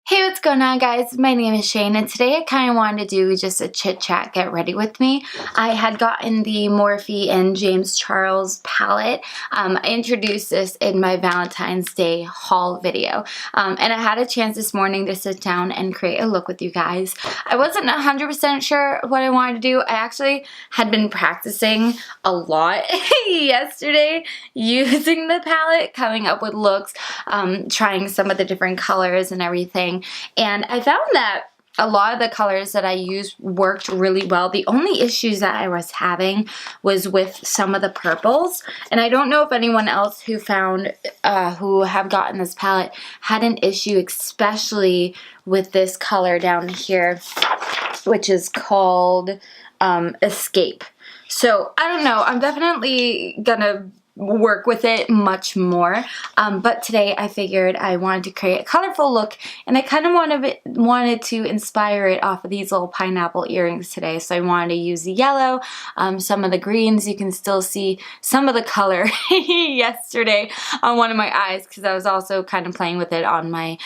Hey, what's going on, guys? My name is Shane, and today I kind of wanted to do just a chit chat, get ready with me. I had gotten the Morphe and James Charles palette. I introduced this in my Valentine's Day haul video, and I had a chance this morning to sit down and create a look with you guys. I wasn't 100% sure what I wanted to do. I actually had been practicing a lot yesterday using the palette, coming up with looks, trying some of the different colors and everything. And I found that a lot of the colors that I used worked really well. The only issues that I was having was with some of the purples. And I don't know if anyone else who who have gotten this palette had an issue, especially with this color down here, which is called Escape. So I don't know. I'm definitely gonna work with it much more, but today I figured I wanted to create a colorful look, and I kind of wanted to inspire it off of these little pineapple earrings today. So I wanted to use the yellow, some of the greens. You can still see some of the color yesterday on one of my eyes because I was also kind of playing with it on my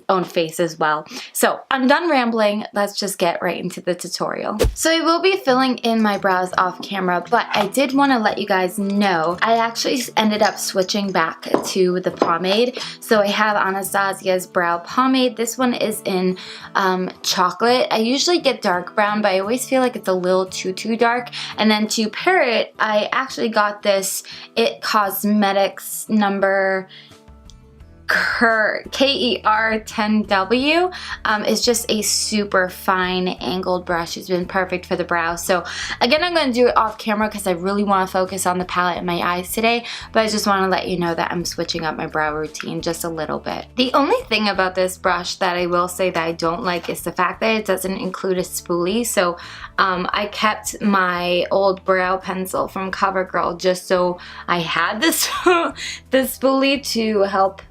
own face as well. So I'm done rambling. Let's just get right into the tutorial. So I will be filling in my brows off camera, but I did want to let you guys know I actually ended up switching back to the pomade. So I have ANASTASIA's brow pomade. This one is in chocolate. I usually get dark brown, but I always feel like it's a little too dark. And then to pair it, I actually got this It Cosmetics number KER10W. It's just a super fine angled brush. It's been perfect for the brows. So again, I'm going to do it off camera because I really want to focus on the palette and my eyes today, but I just want to let you know that I'm switching up my brow routine just a little bit. The only thing about this brush that I will say that I don't like is the fact that it doesn't include a spoolie. So I kept my old brow pencil from CoverGirl just so I had this this spoolie to help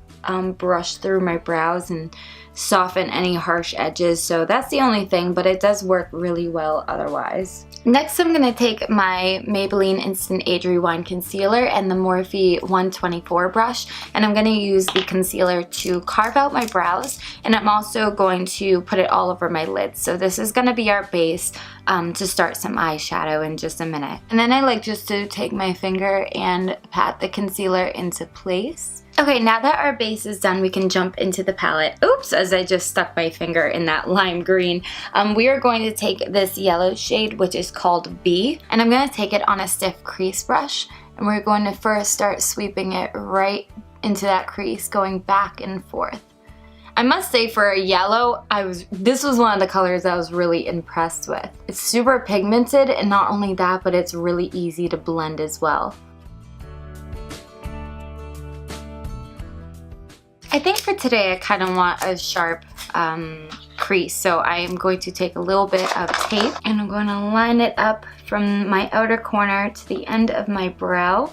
brush through my brows and soften any harsh edges. So that's the only thing, but it does work really well otherwise. Next, I'm going to take my Maybelline Instant Age Rewind Concealer and the Morphe 124 brush, and I'm going to use the concealer to carve out my brows, and I'm also going to put it all over my lids. So this is going to be our base to start some eyeshadow in just a minute. And then I like just to take my finger and pat the concealer into place. Okay, now that our base is done, we can jump into the palette. Oops, as I just stuck my finger in that lime green. We are going to take this yellow shade, which is called B, and I'm going to take it on a stiff crease brush, and we're going to first start sweeping it right into that crease, going back and forth. I must say, for a yellow, this was one of the colors I was really impressed with. It's super pigmented, and not only that, but it's really easy to blend as well. I think for today I kind of want a sharp crease, so I am going to take a little bit of tape and I'm going to line it up from my outer corner to the end of my brow.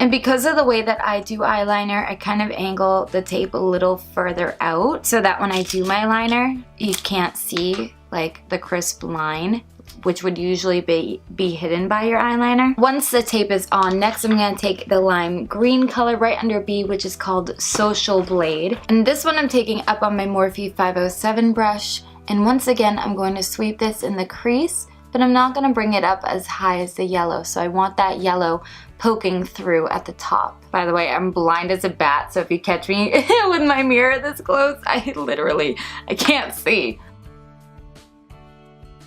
And because of the way that I do eyeliner, I kind of angle the tape a little further out so that when I do my liner, you can't see like the crisp line, which would usually be hidden by your eyeliner. Once the tape is on, next I'm going to take the lime green color right under B, which is called Social Blade. And this one I'm taking up on my Morphe 507 brush. And once again, I'm going to sweep this in the crease, but I'm not going to bring it up as high as the yellow. So I want that yellow poking through at the top. By the way, I'm blind as a bat, so if you catch me with my mirror this close, I can't see.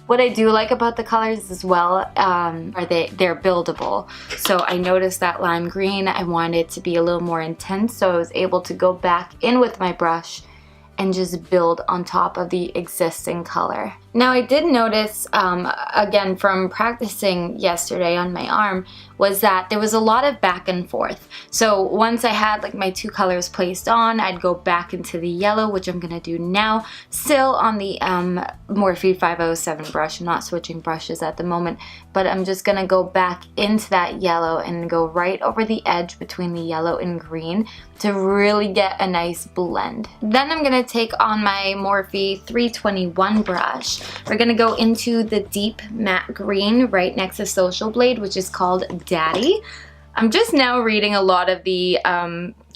What I do like about the colors as well are they're buildable. So I noticed that lime green, I wanted it to be a little more intense, so I was able to go back in with my brush and just build on top of the existing color. Now I did notice, again from practicing yesterday on my arm, was that there was a lot of back and forth. So once I had like my two colors placed on, I'd go back into the yellow, which I'm gonna do now, still on the Morphe 507 brush. I'm not switching brushes at the moment, but I'm just gonna go back into that yellow and go right over the edge between the yellow and green to really get a nice blend. Then I'm gonna take on my Morphe 321 brush. We're gonna go into the deep matte green right next to Social Blade, which is called Daddy. I'm just now reading a lot of the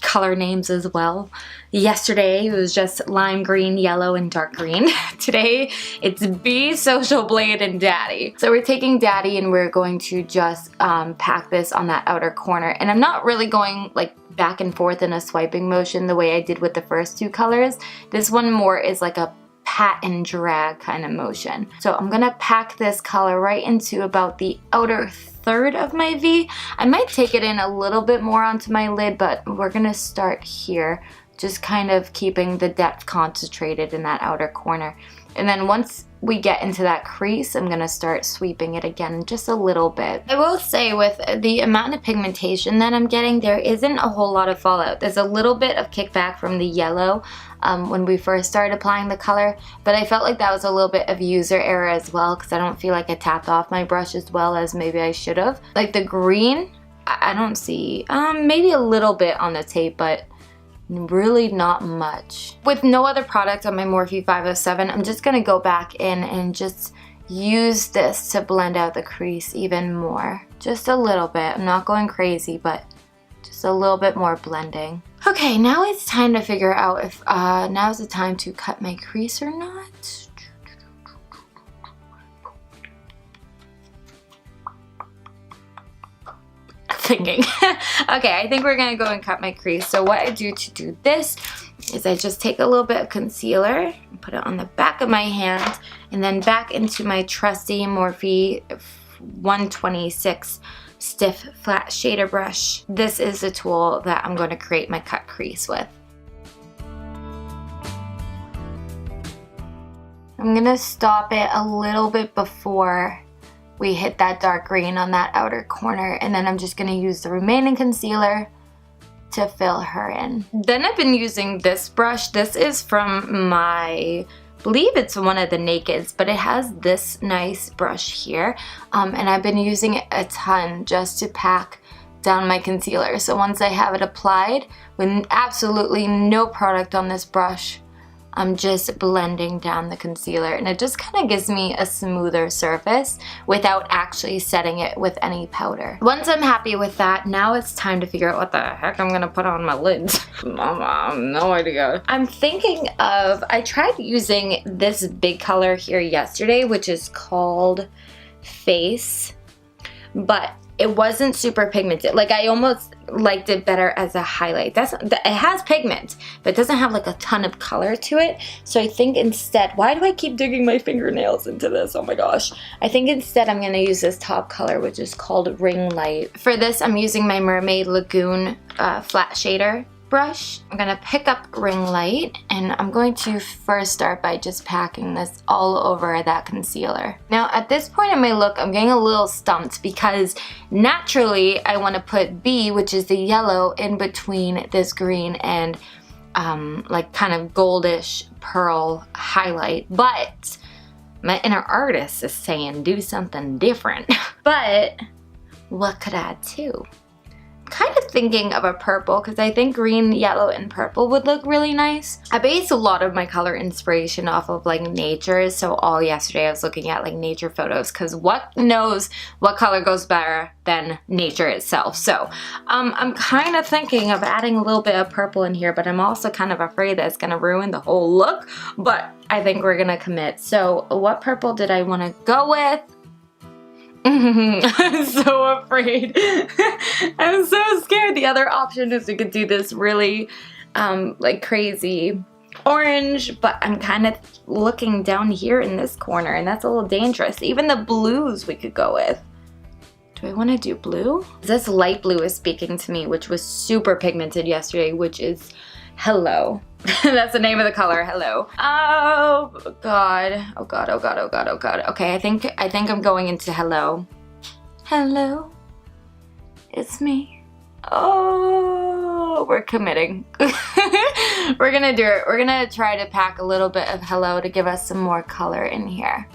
color names as well. Yesterday it was just lime green, yellow, and dark green. Today it's Be Social Blade and Daddy. So we're taking Daddy and we're going to just pack this on that outer corner. And I'm not really going like back and forth in a swiping motion the way I did with the first two colors. This one more is like a pat and drag kind of motion. So I'm gonna pack this color right into about the outer third of my V. I might take it in a little bit more onto my lid, but we're gonna start here, just kind of keeping the depth concentrated in that outer corner. And then once we get into that crease, I'm gonna start sweeping it again just a little bit. I will say with the amount of pigmentation that I'm getting, there isn't a whole lot of fallout. There's a little bit of kickback from the yellow when we first started applying the color, but I felt like that was a little bit of user error as well because I don't feel like I tapped off my brush as well as maybe I should have. Like the green, I don't see, maybe a little bit on the tape, but really not much. With no other product on my Morphe 507, I'm just gonna go back in and just use this to blend out the crease even more. Just a little bit. I'm not going crazy, but just a little bit more blending. Okay, now it's time to figure out if now's the time to cut my crease or not. Thinking. Okay, I think we're gonna go and cut my crease. So what I do to do this is I just take a little bit of concealer and put it on the back of my hand and then back into my trusty Morphe 126 stiff flat shader brush. This is the tool that I'm going to create my cut crease with. I'm gonna stop it a little bit before we hit that dark green on that outer corner, and then I'm just gonna use the remaining concealer to fill her in. Then I've been using this brush. This is from I believe it's one of the Nakeds, but it has this nice brush here, and I've been using it a ton just to pack down my concealer. So once I have it applied, with absolutely no product on this brush, I'm just blending down the concealer, and it just kind of gives me a smoother surface without actually setting it with any powder. Once I'm happy with that, now it's time to figure out what the heck I'm gonna put on my lids. I have no idea. I'm thinking of, I tried using this big color here yesterday, which is called Face, but it wasn't super pigmented. Like I almost liked it better as a highlight. It has pigment, but it doesn't have like a ton of color to it. So I think instead, why do I keep digging my fingernails into this? Oh my gosh. I think instead I'm gonna use this top color, which is called Ring Light. For this, I'm using my Mermaid Lagoon flat shader brush. I'm gonna pick up Ring Light, and I'm going to first start by just packing this all over that concealer. Now at this point in my look, I'm getting a little stumped because naturally I want to put B, which is the yellow, in between this green and like kind of goldish pearl highlight, but my inner artist is saying do something different. But what could I do? Kind of thinking of a purple because I think green, yellow, and purple would look really nice. I base a lot of my color inspiration off of like nature, so all yesterday I was looking at like nature photos because what knows what color goes better than nature itself. So I'm kind of thinking of adding a little bit of purple in here, but I'm also kind of afraid that it's gonna ruin the whole look, but I think we're gonna commit. So what purple did I want to go with? I'm so afraid. I'm so scared. The other option is we could do this really like crazy orange, but I'm kind of looking down here in this corner, and that's a little dangerous. Even the blues we could go with. Do I want to do blue? This light blue is speaking to me, which was super pigmented yesterday, which is Hello. That's the name of the color, Hello. Oh god. Oh god, oh god, oh god, oh god. Okay, I think I'm going into Hello. Hello. It's me. Oh, we're committing. We're gonna do it. We're gonna try to pack a little bit of Hello to give us some more color in here.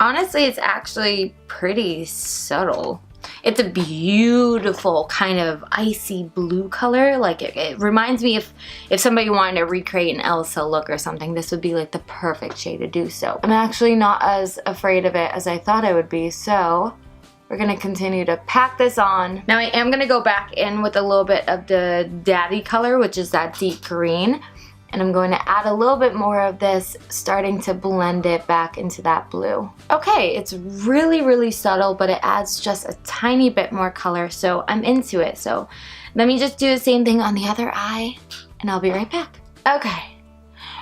Honestly, it's actually pretty subtle. It's a beautiful kind of icy blue color. Like it reminds me if somebody wanted to recreate an Elsa look or something, this would be like the perfect shade to do so. I'm actually not as afraid of it as I thought I would be, so we're We're gonna continue to pack this on. Now I am gonna go back in with a little bit of the Daddy color, which is that deep green. And I'm going to add a little bit more of this, starting to blend it back into that blue. Okay, it's really, really subtle, but it adds just a tiny bit more color, so I'm into it. So let me just do the same thing on the other eye, and I'll be right back. Okay,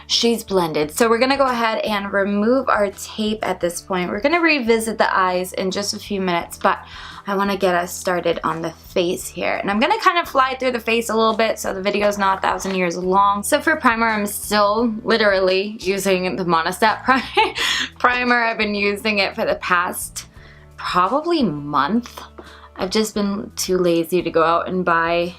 she's blended. So we're gonna go ahead and remove our tape at this point. We're gonna revisit the eyes in just a few minutes, but I wanna get us started on the face here. And I'm gonna kind of fly through the face a little bit so the video's not 1,000 years long. So for primer, I'm still literally using the Monistat primer. I've been using it for the past probably month. I've just been too lazy to go out and buy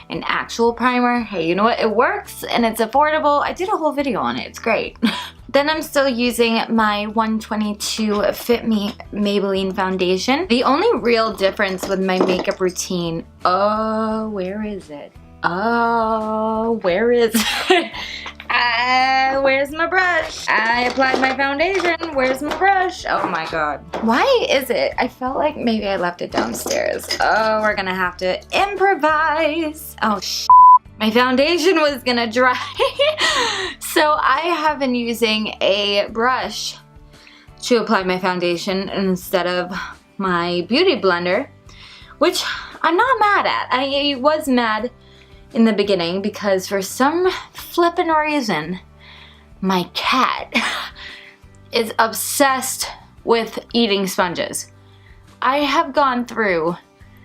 an actual primer. Hey, you know what? It works and it's affordable. I did a whole video on it. It's great. Then I'm still using my 122 Fit Me Maybelline foundation. The only real difference with my makeup routine, where is it? Where is it? Where's my brush? I applied my foundation. Where's my brush? Oh my god. Why is it? I felt like maybe I left it downstairs. Oh, we're gonna have to improvise. Oh, my foundation was gonna dry. So I have been using a brush to apply my foundation instead of my beauty blender, which I'm not mad at. I was mad in the beginning because for some flippin' reason, my cat is obsessed with eating sponges. I have gone through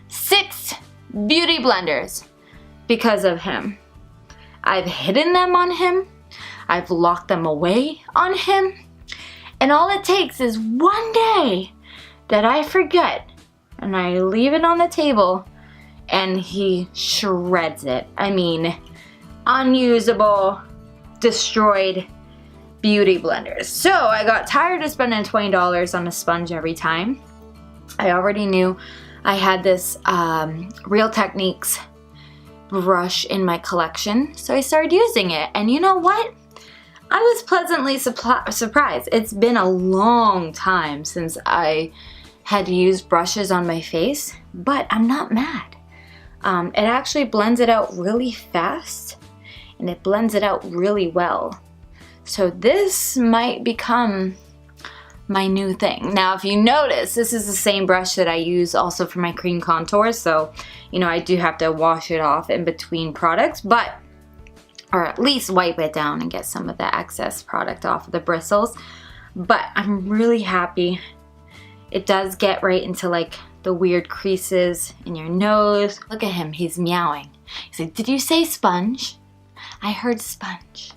6 beauty blenders because of him. I've hidden them on him. I've locked them away on him. And all it takes is one day that I forget and I leave it on the table and he shreds it. I mean, unusable, destroyed beauty blenders. So I got tired of spending $20 on a sponge every time. I already knew I had this Real Techniques brush in my collection, so I started using it. And you know what? I was pleasantly surprised. It's been a long time since I had used brushes on my face, but I'm not mad. It actually blends it out really fast and it blends it out really well. So this might become my new thing. Now, if you notice, this is the same brush that I use also for my cream contour, so you know I do have to wash it off in between products, but or at least wipe it down and get some of the excess product off of the bristles. But I'm really happy. It does get right into like the weird creases in your nose. Look at him, he's meowing. He's like, did you say sponge? I heard sponge.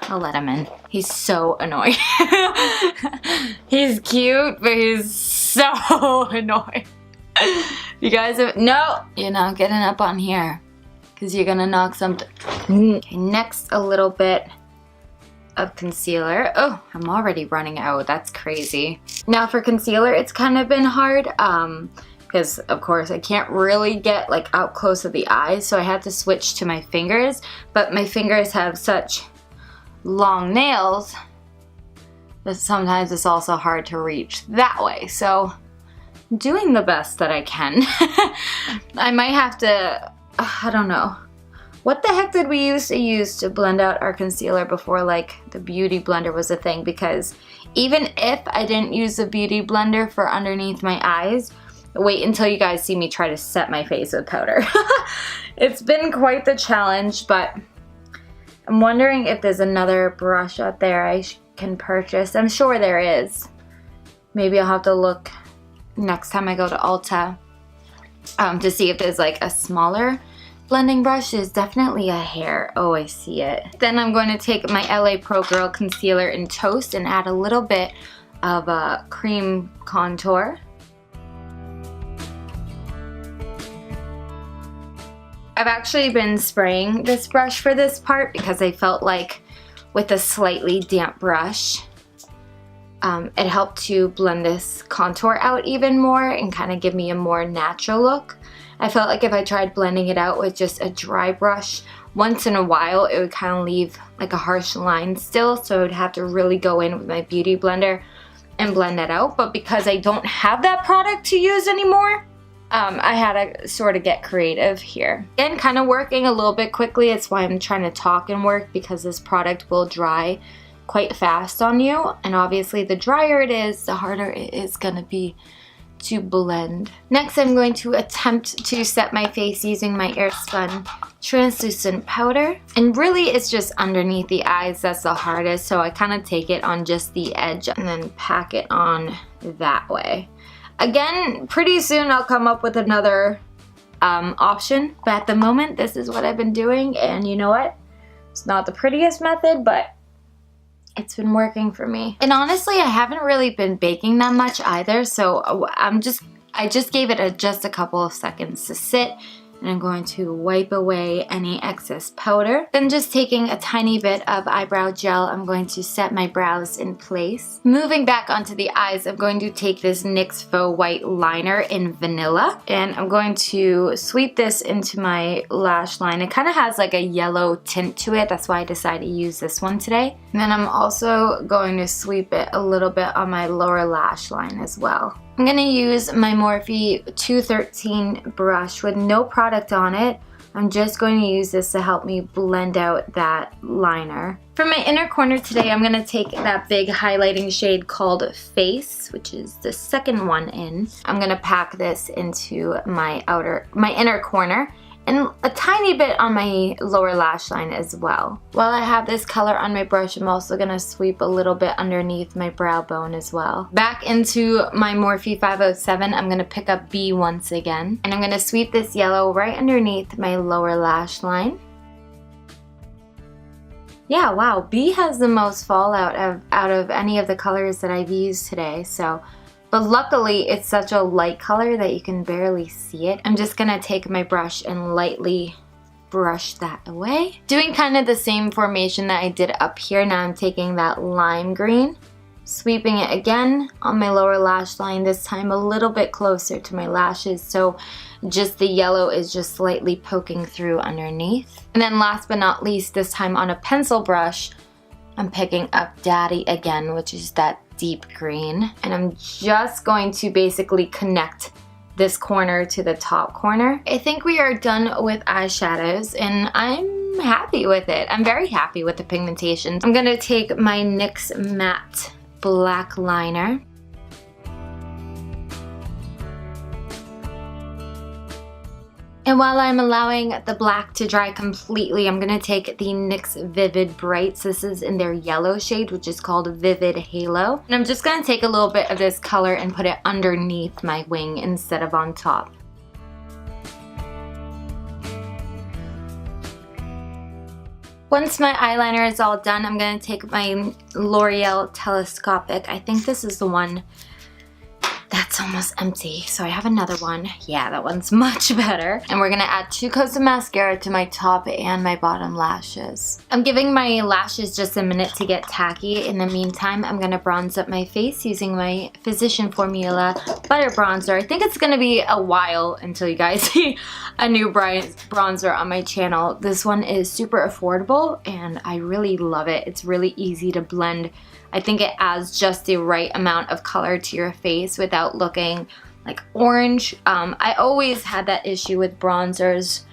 I'll let him in. He's so annoying. He's cute, but he's so annoying. You guys have, no, you're not getting up on here because you're gonna knock something. Okay, next a little bit of concealer. Oh, I'm already running out. That's crazy. Now for concealer, it's kind of been hard because of course I can't really get like out close to the eyes, so I had to switch to my fingers, but my fingers have such long nails that sometimes it's also hard to reach that way. So I'm doing the best that I can. I might have to, I don't know. What the heck did we used to use to blend out our concealer before like the beauty blender was a thing? Because even if I didn't use the beauty blender for underneath my eyes, wait until you guys see me try to set my face with powder. It's been quite the challenge, but I'm wondering if there's another brush out there I can purchase. I'm sure there is. Maybe I'll have to look next time I go to Ulta to see if there's like a smaller blending brush. There's definitely a hair. Oh, I see it. Then I'm going to take my LA Pro Girl concealer in Toast and add a little bit of cream contour. I've actually been spraying this brush for this part because I felt like with a slightly damp brush, it helped to blend this contour out even more and kind of give me a more natural look. I felt like if I tried blending it out with just a dry brush, once in a while it would kind of leave like a harsh line still, so I would have to really go in with my beauty blender and blend it out. But because I don't have that product to use anymore, I had to sort of get creative here. Again, kind of working a little bit quickly. It's why I'm trying to talk and work, because this product will dry quite fast on you. And obviously the drier it is, the harder it is gonna be to blend. Next, I'm going to attempt to set my face using my Airspun translucent powder. And really it's just underneath the eyes that's the hardest. So I kind of take it on just the edge and then pack it on that way. Again, pretty soon I'll come up with another option, but at the moment this is what I've been doing, and you know what? It's not the prettiest method, but it's been working for me. And honestly, I haven't really been baking that much either, so I just gave it just a couple of seconds to sit, and I'm going to wipe away any excess powder. Then just taking a tiny bit of eyebrow gel, I'm going to set my brows in place. Moving back onto the eyes, I'm going to take this NYX Faux White Liner in Vanilla, and I'm going to sweep this into my lash line. It kind of has like a yellow tint to it, that's why I decided to use this one today. And then I'm also going to sweep it a little bit on my lower lash line as well. I'm going to use my Morphe 213 brush with no product on it. I'm just going to use this to help me blend out that liner. For my inner corner today, I'm going to take that big highlighting shade called Face, which is the second one in. I'm going to pack this into my inner corner, and a tiny bit on my lower lash line as well. While I have this color on my brush, I'm also gonna sweep a little bit underneath my brow bone as well. Back into my Morphe 507, I'm gonna pick up B once again, and I'm gonna sweep this yellow right underneath my lower lash line. Yeah, wow, B has the most fallout out of any of the colors that I've used today, but luckily it's such a light color that you can barely see it. I'm just gonna take my brush and lightly brush that away. Doing kind of the same formation that I did up here. Now I'm taking that lime green, sweeping it again on my lower lash line, this time a little bit closer to my lashes, so just the yellow is just slightly poking through underneath. And then last but not least, this time on a pencil brush, I'm picking up Daddy again, which is that deep green, and I'm just going to basically connect this corner to the top corner. I think we are done with eyeshadows, and I'm happy with it. I'm very happy with the pigmentation. I'm gonna take my NYX Matte Black Liner. And while I'm allowing the black to dry completely, I'm going to take the NYX Vivid Brights. This is in their yellow shade, which is called Vivid Halo. And I'm just going to take a little bit of this color and put it underneath my wing instead of on top. Once my eyeliner is all done, I'm going to take my L'Oreal Telescopic. I think this is the one that's almost empty, so I have another one. Yeah, that one's much better. And we're gonna add 2 coats of mascara to my top and my bottom lashes. I'm giving my lashes just a minute to get tacky. In the meantime, I'm gonna bronze up my face using my Physician Formula Butter Bronzer. I think it's gonna be a while until you guys see a new bronzer on my channel. This one is super affordable and I really love it. It's really easy to blend. I think it adds just the right amount of color to your face without looking like orange. I always had that issue with bronzers,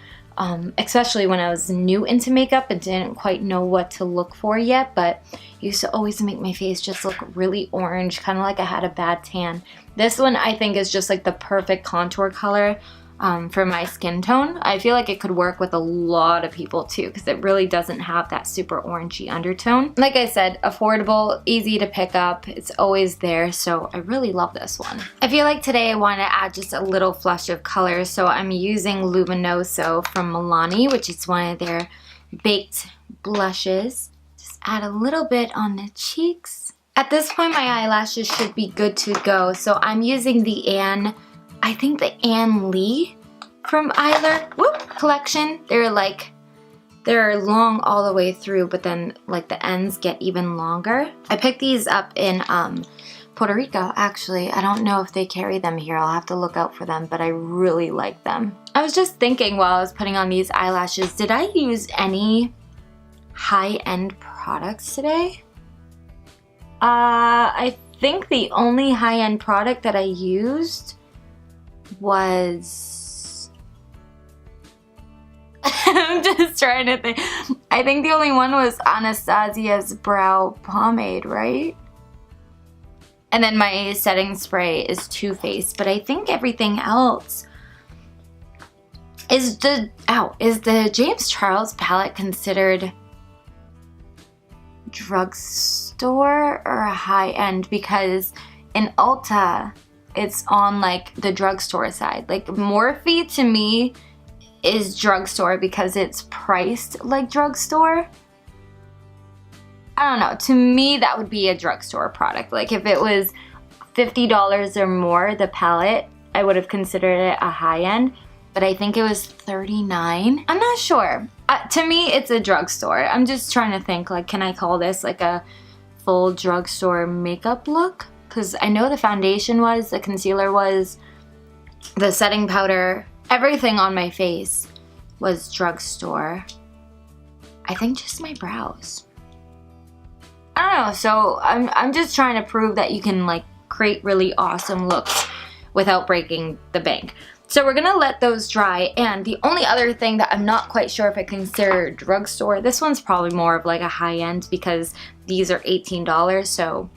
especially when I was new into makeup and didn't quite know what to look for yet, but it used to always make my face just look really orange, kind of like I had a bad tan. This one I think is just like the perfect contour color for my skin tone. I feel like it could work with a lot of people too, because it really doesn't have that super orangey undertone. Like I said, affordable, easy to pick up, it's always there, so I really love this one. I feel like today I want to add just a little flush of color, so I'm using Luminoso from Milani, which is one of their baked blushes. Just add a little bit on the cheeks. At this point my eyelashes should be good to go, so I'm using the I think the Ann Lee from Eyeliner collection. They're long all the way through, but then like the ends get even longer. I picked these up in Puerto Rico, actually. I don't know if they carry them here. I'll have to look out for them, but I really like them. I was just thinking while I was putting on these eyelashes, did I use any high-end products today? I think the only high-end product that I used was... I'm just trying to think. I think the only one was ANASTASIA's brow pomade, right? And then my setting spray is Too Faced, but I think everything else is the James Charles palette considered drugstore or a high-end? Because in Ulta, it's on like the drugstore side. Like Morphe to me is drugstore because it's priced like drugstore. I don't know, to me that would be a drugstore product. Like if it was $50 or more, the palette, I would have considered it a high-end, but I think it was $39. I'm not sure. To me, it's a drugstore. I'm just trying to think, like, can I call this like a full drugstore makeup look? Because I know the foundation was, the concealer was, the setting powder, everything on my face was drugstore. I think just my brows. I don't know, so I'm just trying to prove that you can like create really awesome looks without breaking the bank. So we're gonna let those dry, and the only other thing that I'm not quite sure if I consider drugstore, this one's probably more of like a high-end because these are $18, so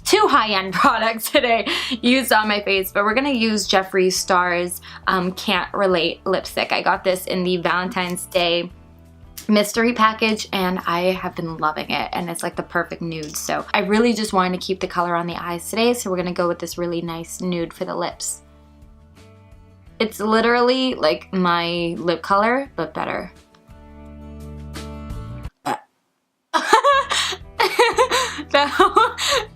2 high-end products today used on my face, but we're gonna use JEFFREE Stars Can't Relate lipstick. I got this in the Valentine's Day mystery package and I have been loving it, and it's like the perfect nude. So I really just wanted to keep the color on the eyes today, so we're gonna go with this really nice nude for the lips. It's literally like my lip color, but better.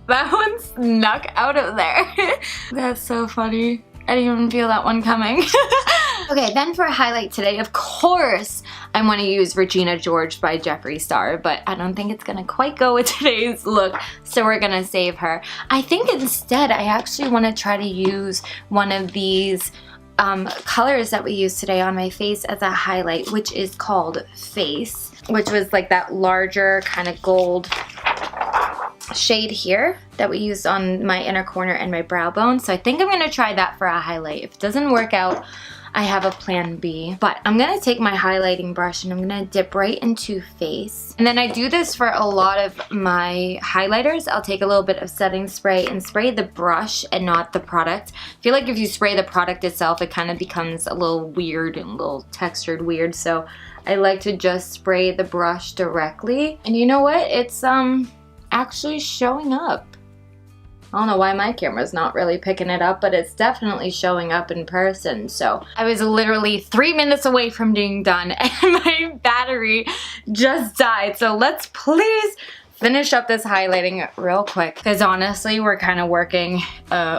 That one snuck out of there. That's so funny. I didn't even feel that one coming. Okay, then for a highlight today, of course, I want to use Regina George by JEFFREE Star, but I don't think it's gonna quite go with today's look, so we're gonna save her. I think instead, I actually want to try to use one of these colors that we use today on my face as a highlight, which is called Face, which was like that larger kind of gold shade here that we used on my inner corner and my brow bone. So I think I'm gonna try that for a highlight. If it doesn't work out, I have a plan B. But I'm gonna take my highlighting brush and I'm gonna dip right into Face. And then I do this for a lot of my highlighters. I'll take a little bit of setting spray and spray the brush and not the product. I feel like if you spray the product itself, it kind of becomes a little weird and a little textured weird. So I like to just spray the brush directly. And you know what? It's actually showing up. I don't know why my camera's not really picking it up, but it's definitely showing up in person. So I was literally 3 minutes away from being done and my battery just died. So let's please finish up this highlighting real quick, because honestly we're kind of working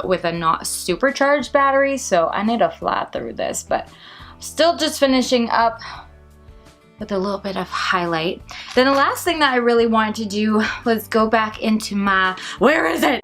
with a not supercharged battery, so I need to flat through this, but still just finishing up with a little bit of highlight. Then the last thing that I really wanted to do was go back into my, where is it?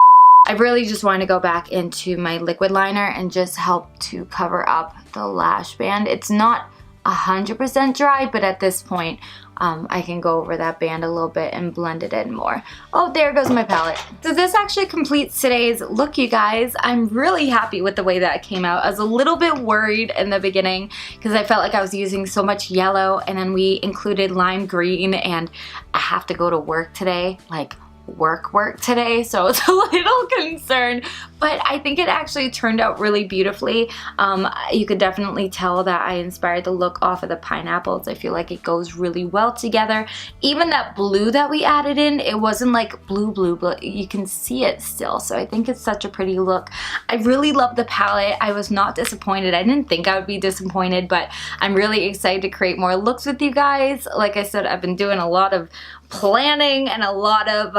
I really just wanted to go back into my liquid liner and just help to cover up the lash band. It's not 100% dry, but at this point I can go over that band a little bit and blend it in more. Oh, there goes my palette. So this actually completes today's look, you guys. I'm really happy with the way that it came out. I was a little bit worried in the beginning because I felt like I was using so much yellow, and then we included lime green, and I have to go to work today, like work today, so it's a little concerned, but I think it actually turned out really beautifully. You could definitely tell that I inspired the look off of the pineapples. I feel like it goes really well together. Even that blue that we added in, it wasn't like blue, but you can see it still, so I think it's such a pretty look. I really love the palette. I was not disappointed. I didn't think I would be disappointed, but I'm really excited to create more looks with you guys. Like I said, I've been doing a lot of planning and a lot of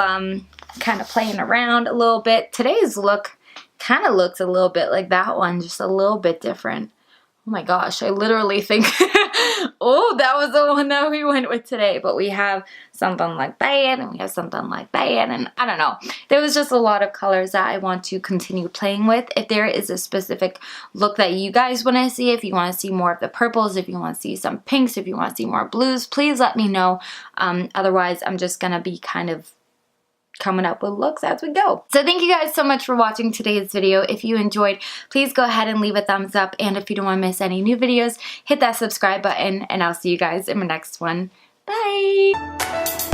kind of playing around a little bit. Today's look kind of looks a little bit like that one, just a little bit different. Oh my gosh, I literally think, oh, that was the one that we went with today, but we have something like that, and we have something like that, and I don't know. There was just a lot of colors that I want to continue playing with. If there is a specific look that you guys want to see, if you want to see more of the purples, if you want to see some pinks, if you want to see more blues, please let me know. Otherwise, I'm just going to be kind of coming up with looks as we go. So thank you guys so much for watching today's video. If you enjoyed, please go ahead and leave a thumbs up, and if you don't want to miss any new videos, hit that subscribe button, and I'll see you guys in my next one. Bye!